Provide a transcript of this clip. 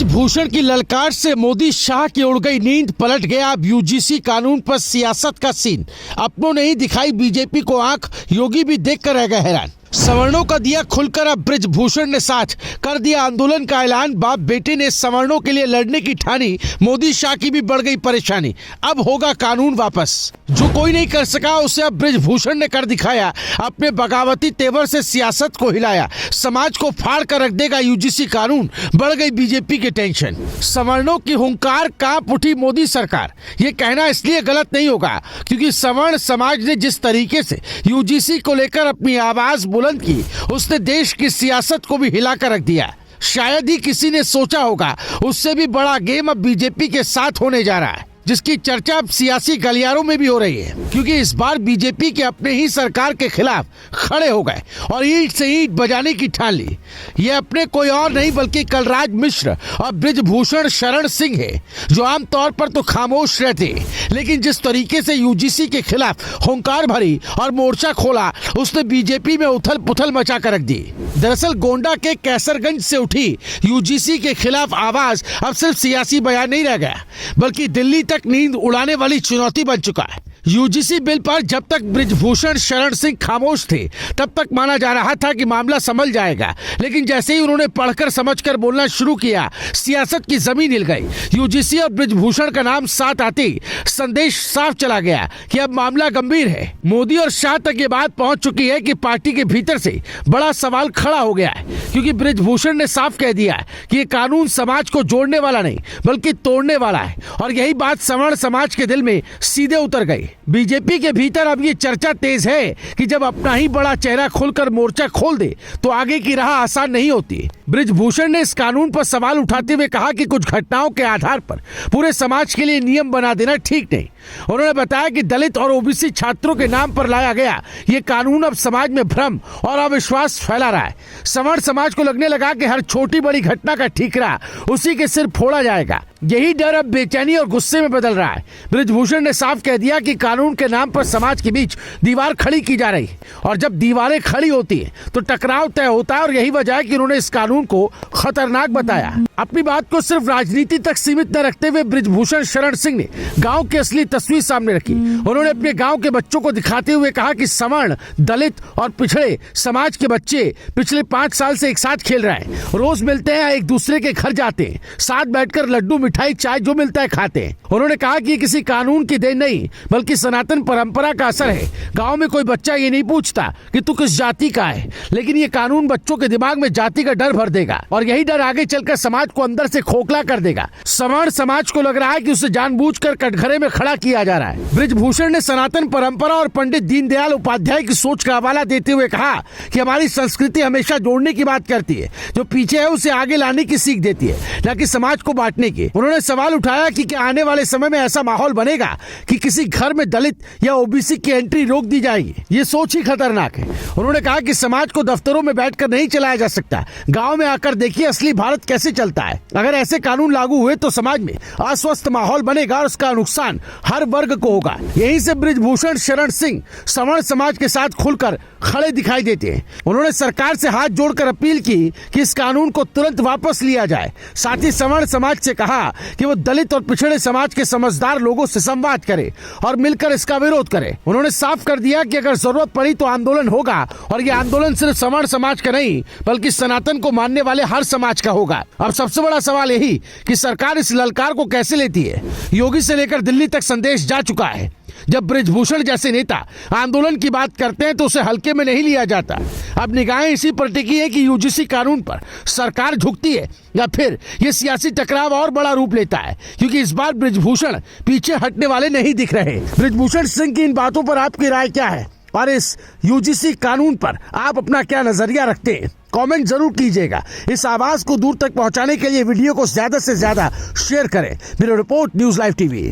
ब्रिजभूषण की ललकार से मोदी शाह की उड़ गई नींद, पलट गया अब यूजीसी कानून पर सियासत का सीन। अपनों ने ही दिखाई बीजेपी को आंख, योगी भी देखकर रह गए हैरान। सवर्णों का दिया खुलकर अब ब्रिजभूषण ने साथ कर दिया आंदोलन का ऐलान। बाप बेटे ने सवर्णों के लिए लड़ने की ठानी, मोदी शाह की भी बढ़ गई परेशानी। अब होगा कानून वापस, जो कोई नहीं कर सका उसे अब ब्रिजभूषण ने कर दिखाया। अपने बगावती तेवर से सियासत को हिलाया, समाज को फाड़ कर रख देगा यूजीसी कानून। बढ़ गई बीजेपी की टेंशन, सवर्णों की हुंकार, कांप उठी मोदी सरकार। ये कहना इसलिए गलत नहीं होगा क्योंकि सवर्ण समाज ने जिस तरीके से यूजीसी को लेकर अपनी आवाज बुलंद की, उसने देश की सियासत को भी हिला कर रख दिया। शायद ही किसी ने सोचा होगा उससे भी बड़ा गेम अब बीजेपी के साथ होने जा रहा है, जिसकी चर्चा अब सियासी गलियारों में भी हो रही है। क्योंकि इस बार बीजेपी के अपने ही सरकार के खिलाफ खड़े हो गए और ईंट से ईंट बजाने की ठान ली। ये अपने कोई और नहीं बल्कि कलराज मिश्र और ब्रिजभूषण शरण सिंह है, जो आमतौर पर तो खामोश रहते, लेकिन जिस तरीके से यूजीसी के खिलाफ हुंकार भरी और मोर्चा खोला, उसने बीजेपी में उथल पुथल मचा कर रख दी। दरअसल गोंडा के कैसरगंज से उठी यूजीसी के खिलाफ आवाज अब सिर्फ सियासी बयान नहीं रह गया, बल्कि दिल्ली तक नींद उड़ाने वाली चुनौती बन चुका है। यूजीसी बिल पर जब तक ब्रिजभूषण शरण सिंह खामोश थे, तब तक माना जा रहा था कि मामला संभल जाएगा, लेकिन जैसे ही उन्होंने पढ़कर समझकर बोलना शुरू किया, सियासत की जमीन हिल गई। यूजीसी और ब्रिजभूषण का नाम साथ आते ही संदेश साफ चला गया कि अब मामला गंभीर है। मोदी और शाह तक ये बात पहुंच चुकी है कि पार्टी के भीतर से बड़ा सवाल खड़ा हो गया है, क्योंकि ब्रिजभूषण ने साफ कह दिया है कि ये कानून समाज को जोड़ने वाला नहीं बल्कि तोड़ने वाला है, और यही बात सवर्ण समाज के दिल में सीधे उतर गई। बीजेपी के भीतर अब ये चर्चा तेज है कि जब अपना ही बड़ा चेहरा खोलकर मोर्चा खोल दे तो आगे की राह आसान नहीं होती। ब्रिजभूषण ने इस कानून पर सवाल उठाते हुए कहा कि कुछ घटनाओं के आधार पर पूरे समाज के लिए नियम बना देना ठीक नहीं। उन्होंने बताया कि दलित और ओबीसी छात्रों के नाम पर लाया गया ये कानून अब समाज में भ्रम और अविश्वास फैला रहा है। सवर्ण समाज को लगने लगा कि हर छोटी बड़ी घटना का ठीकरा उसी के सिर फोड़ा जाएगा। यही डर अब बेचैनी और गुस्से में बदल रहा है। ब्रिजभूषण ने साफ कह दिया कि कानून के नाम पर समाज के बीच दीवार खड़ी की जा रही है, और जब दीवारें खड़ी होती है तो टकराव तय होता है, और यही वजह है कि उन्होंने इस कानून को खतरनाक बताया। अपनी बात को सिर्फ राजनीति तक सीमित न रखते हुए ब्रिजभूषण शरण सिंह ने गांव की असली तस्वीर सामने रखी। उन्होंने अपने गांव के बच्चों को दिखाते हुए कहा कि सवर्ण, दलित और पिछड़े समाज के बच्चे पिछले 5 साल से एक साथ खेल रहे हैं, रोज मिलते हैं, एक दूसरे के घर जाते हैं, साथ बैठकर लड्डू मिठाई चाय जो मिलता है खाते हैं। उन्होंने कहा कि ये किसी कानून की देन नहीं बल्कि सनातन परंपरा का असर है। गांव में कोई बच्चा ये नहीं पूछता कि तू किस जाति का है, लेकिन ये कानून बच्चों के दिमाग में जाति का डर भर देगा, और यही डर आगे चलकर समाज को अंदर से खोखला कर देगा। सवर्ण समाज को लग रहा है कि उसे जानबूझकर कटघरे में खड़ा किया जा रहा है। ब्रिजभूषण ने सनातन परंपरा और पंडित दीनदयाल उपाध्याय की सोच का हवाला देते हुए कहा कि हमारी संस्कृति हमेशा जोड़ने की बात करती है, जो पीछे है उसे आगे लाने की सीख देती है, न कि समाज को बांटने की। उन्होंने सवाल उठाया कि क्या आने वाले समय में ऐसा माहौल बनेगा कि किसी घर में दलित या ओबीसी की एंट्री रोक दी जाएगी। ये सोच ही खतरनाक है। उन्होंने कहा कि समाज को दफ्तरों में बैठकर नहीं चलाया जा सकता, गांव में आकर देखिए असली भारत कैसे चलता है। अगर ऐसे कानून लागू हुए तो समाज में अस्वस्थ माहौल बनेगा और उसका नुकसान हर वर्ग को होगा। यहीं से ब्रिजभूषण शरण सिंह सवर्ण समाज के साथ खुलकर खड़े दिखाई देते हैं। उन्होंने सरकार से हाथ जोड़कर अपील की कि इस कानून को तुरंत वापस लिया जाए। साथ ही सवर्ण समाज से कहा कि वो दलित और पिछड़े समाज के समझदार लोगों से संवाद करे और मिलकर इसका विरोध करे। उन्होंने साफ कर दिया कि अगर जरूरत पड़ी तो आंदोलन होगा, और ये आंदोलन सिर्फ सवर्ण समाज का नहीं बल्कि सनातन को मानने वाले हर समाज का होगा। अब सबसे बड़ा सवाल यही कि सरकार इस ललकार को कैसे लेती है। योगी से लेकर दिल्ली तक संदेश जा चुका है। जब ब्रिजभूषण जैसे नेता आंदोलन की बात करते हैं तो उसे हल्के में नहीं लिया जाता। अब निगाहें इसी पर टिकी है कि यूजीसी कानून पर सरकार झुकती है या फिर ये सियासी टकराव और बड़ा रूप लेता है, क्योंकि इस बार ब्रिजभूषण पीछे हटने वाले नहीं दिख रहे। ब्रिजभूषण सिंह की इन बातों पर आपकी राय क्या है, और इस यूजीसी कानून पर आप अपना क्या नजरिया रखते हैं? कमेंट जरूर कीजिएगा। इस आवाज को दूर तक पहुंचाने के लिए वीडियो को ज्यादा से ज्यादा शेयर करें। Bureau report, news live TV.